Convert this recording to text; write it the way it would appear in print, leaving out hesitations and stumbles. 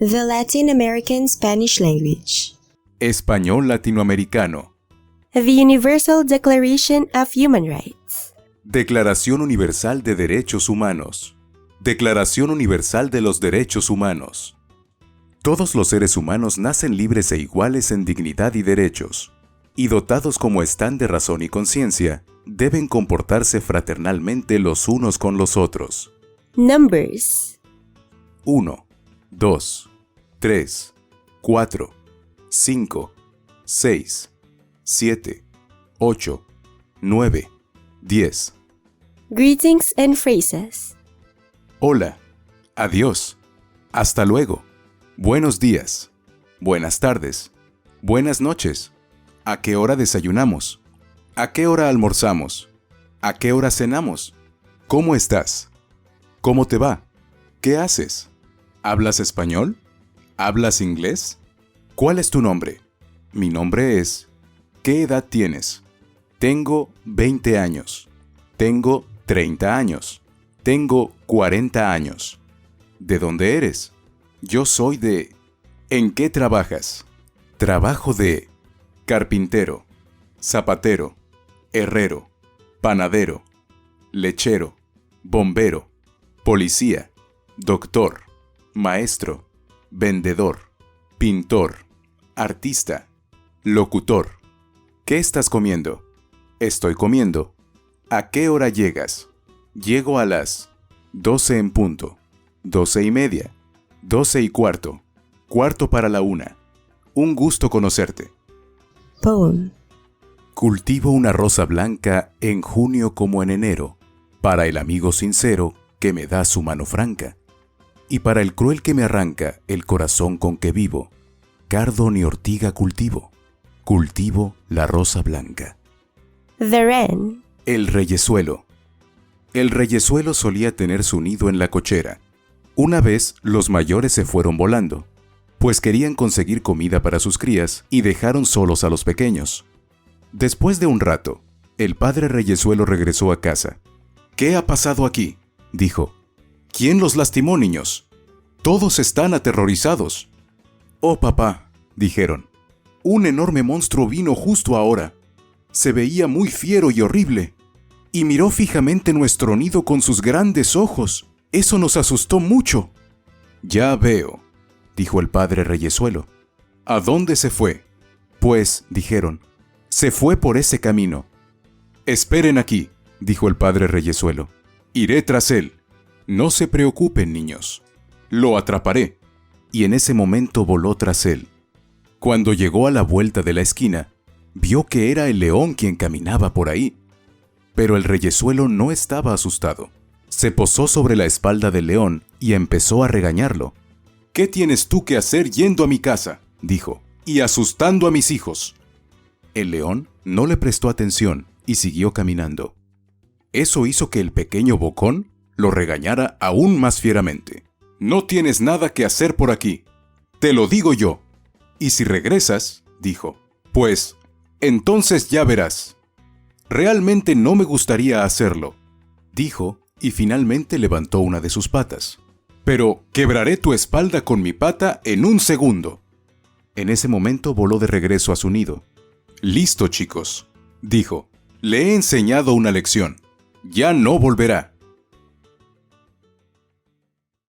The Latin American Spanish language. Español latinoamericano. The Universal Declaration of Human Rights. Declaración Universal de Derechos Humanos. Declaración Universal de los Derechos Humanos. Todos los seres humanos nacen libres e iguales en dignidad y derechos, y dotados como están de razón y conciencia, deben comportarse fraternalmente los unos con los otros. Numbers. 1, 2, 3, 4, 5, 6, 7, 8, 9, 10. Greetings and phrases. Hola, adiós, hasta luego, buenos días, buenas tardes, buenas noches, ¿a qué hora desayunamos? ¿A qué hora almorzamos? ¿A qué hora cenamos? ¿Cómo estás? ¿Cómo te va? ¿Qué haces? ¿Hablas español? ¿Hablas inglés? ¿Cuál es tu nombre? Mi nombre es... ¿Qué edad tienes? Tengo 20 años. Tengo 30 años. Tengo 40 años. ¿De dónde eres? Yo soy de... ¿En qué trabajas? Trabajo de... carpintero, zapatero, herrero, panadero, lechero, bombero, policía, doctor, maestro, vendedor, pintor, artista, locutor. ¿Qué estás comiendo? Estoy comiendo. ¿A qué hora llegas? Llego a las 12 en punto, 12:30, 12:15, cuarto para la 1. Un gusto conocerte. Poem. Cultivo una rosa blanca en junio como en enero, para el amigo sincero que me da su mano franca, y para el cruel que me arranca el corazón con que vivo, cardo ni ortiga cultivo, cultivo la rosa blanca. The Wren. El reyezuelo. El reyezuelo solía tener su nido en la cochera. Una vez los mayores se fueron volando, pues querían conseguir comida para sus crías y dejaron solos a los pequeños. Después de un rato, el padre reyezuelo regresó a casa. «¿Qué ha pasado aquí?», dijo. «¿Quién los lastimó, niños? Todos están aterrorizados». «Oh, papá», dijeron. «Un enorme monstruo vino justo ahora. Se veía muy fiero y horrible, y miró fijamente nuestro nido con sus grandes ojos. Eso nos asustó mucho». «Ya veo», dijo el padre reyezuelo. «¿A dónde se fue?». «Pues», dijeron, «se fue por ese camino». «Esperen aquí», dijo el padre reyezuelo. «Iré tras él. No se preocupen, niños. Lo atraparé». Y en ese momento voló tras él. Cuando llegó a la vuelta de la esquina, vio que era el león quien caminaba por ahí. Pero el reyezuelo no estaba asustado. Se posó sobre la espalda del león y empezó a regañarlo. «¿Qué tienes tú que hacer yendo a mi casa?», dijo, «y asustando a mis hijos». El león no le prestó atención y siguió caminando. Eso hizo que el pequeño bocón lo regañara aún más fieramente. «No tienes nada que hacer por aquí, te lo digo yo. Y si regresas», dijo, «pues, entonces ya verás. Realmente no me gustaría hacerlo», dijo, y finalmente levantó una de sus patas. «Pero quebraré tu espalda con mi pata en un segundo». En ese momento voló de regreso a su nido. «Listo, chicos», dijo, «le he enseñado una lección. Ya no volverá».